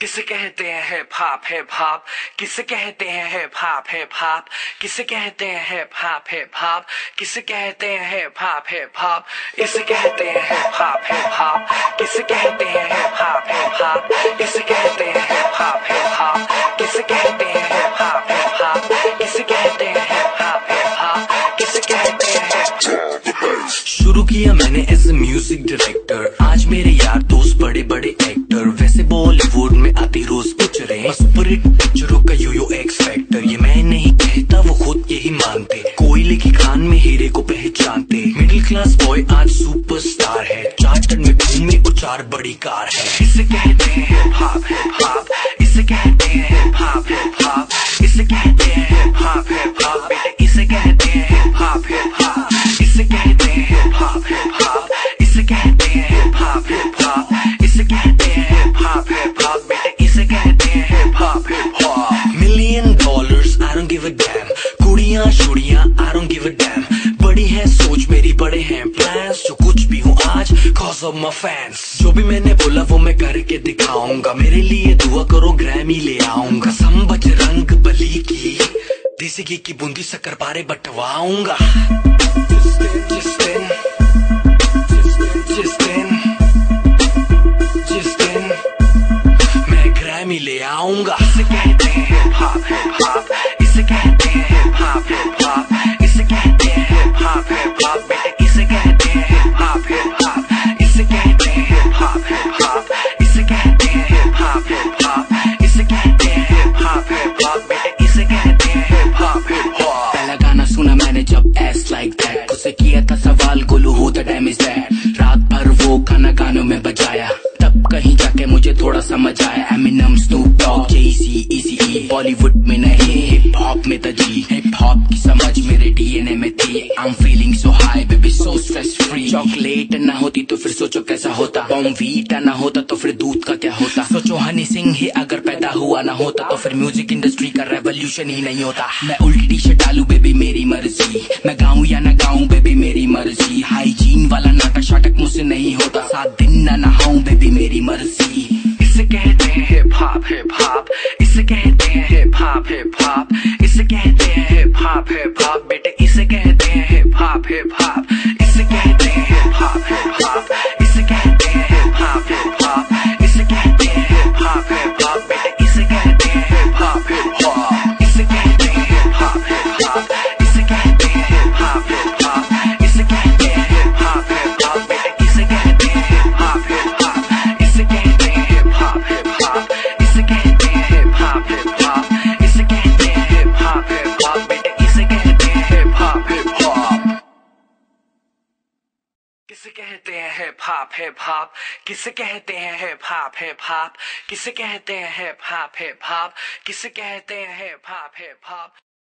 किसे कहते हैं हिप हॉप हिप हॉप, किसे कहते हैं हिप हॉप हिप हॉप, किसे कहते हैं हिप हॉप हिप हॉप, किसे कहते हैं हिप हॉप हिप हॉप, इसे कहते हैं हिप हॉप हिप हॉप, किसे कहते हैं हिप हॉप हिप हॉप, इसे कहते हैं हिप हॉप हिप हॉप, किसे कहते हैं हिप हॉप हिप हॉप, किसे कहते हैं हिप हॉप हिप हॉप, किसे कहते हैं हिप हॉप। शुरू किया मैंने एज ए म्यूजिक डायरेक्टर, आज मेरे यार दोस्त बड़े बड़े एक्टर, वैसे बॉलीवुड में आती रोज पिक्चरें, सुपर हिट पिक्चरों का यो एक्स फैक्टर, ये मैं नहीं कहता वो खुद यही मानते, कोयले की खान में हीरे को पहचानते, मिडिल क्लास बॉय आज सुपरस्टार है, चार्टर में घूमे और 4 बड़ी कार है। इसे कहते हैं हिप हॉप हिप हॉप, इसे कहते हैं हिप हॉप हिप हॉप, इसे कहते हैं हिप हॉप हिप हॉप, बेटे इसे कहते हैं हिप हॉप हिप हॉप, इसे कहते हैं हिप हॉप हिप हॉप, इसे कहते हैं हिप हॉप हिप हॉप, इसे कहते हैं हिप हॉप हिप हॉप, बेटे इसे कहते हैं hip hop hip hop. $1,000,000 I don't give a damn, कुड़ियां शुड़ियां I don't give a damn, बड़ी है सोच मेरी बड़े हैं प्लान्स, जो कुछ भी हूँ आज cause of my fans, जो भी मैंने बोला वो मैं करके दिखाऊंगा, मेरे लिए दुआ करो ग्रैमी ले आऊंगा, कसम बजरंग बली की, देसी घी की बूंदी शक्कर पारे बंटवाऊंगा, जिस दिन मैं ग्रैमी ले आऊंगा। इसे कहते हैं हिप हॉप हिप हॉप, इसे कहते हैं हिप हॉप हिप हॉप, इसे कहते हैं हिप हॉप हिप हॉप, बेटे इसे कहते हैं हिप हॉप हिप हॉप, इसे कहते हैं हिप हॉप हिप हॉप, इसे कहते हैं हिप हॉप हिप हॉप, इसे कहते हैं हिप हॉप हिप हॉप, बेटे इसे कहते हैं हिप हॉप हिप हॉप। पहला गाना सुना मैंने जब एस लाइक दैट, उससे किया था सवाल Golu who the dam is that, रात भर वो गाना गानों में बजाया, तब कहीं जाके मुझे थोड़ा समझ आया, एमिनम स्नूप डॉग जेसी इजी बॉलीवुड में नहीं हिप हॉप में था जी, हिप हॉप की समझ मेरे डीएनए में थी, I am feeling so high baby so stress free, chocolate ना होती तो फिर सोचो कैसा होता, बॉर्नवीटा ना होता तो फिर दूध का क्या होता, सोचो हनी सिंह ही अगर पैदा हुआ ना होता तो फिर म्यूजिक इंडस्ट्री का रेवोल्यूशन ही नहीं होता। मैं उल्टी टी शर्ट डालू बेबी मेरी मर्जी, मैं गाऊं या ना गाऊं बेबी मेरी मर्जी, हाइजीन वाला नाटक शाटक मुझसे नहीं होता, 7 दिन ना नहाऊं बेबी मेरी मर्जी। इसे कहते हैं हिप हॉप हिप हॉप, इसे कहते हैं हिप हॉप हिप हॉप, इसे कहते हैं हिप हॉप हिप हॉप, बेटे इसे कहते हैं हिप हॉप हिप हॉप, इसे कहते हैं हिप हॉप हिप हॉप, इसे कहते हैं हिप हॉप हिप हॉप, इसे कहते हैं हिप हॉप हिप हॉप, बेटे इसे कहते हैं हिप हॉप हिप हॉप, इसे कहते हैं हिप हॉप हिप हॉप, इसे कहते हैं हिप हॉप हिप हॉप, इसे कहते हैं हिप हॉप हिप हॉप, बेटे इसे कहते हैं हिप हॉप हिप हॉप, इसे कहते हैं हिप हॉप हिप हॉप, इसे कहते हैं हिप हॉप हिप हॉप, इसे कहते हैं हिप हॉप हिप हॉप, बेटे इसे कहते हैं हिप हॉप हिप हॉप। किसे कहते हैं हिप हॉप हिप हॉप, किसे कहते हैं हिप हॉप हिप हॉप, किसे कहते हैं हिप हॉप हिप हॉप, किसे कहते हैं हिप हॉप हिप हॉप।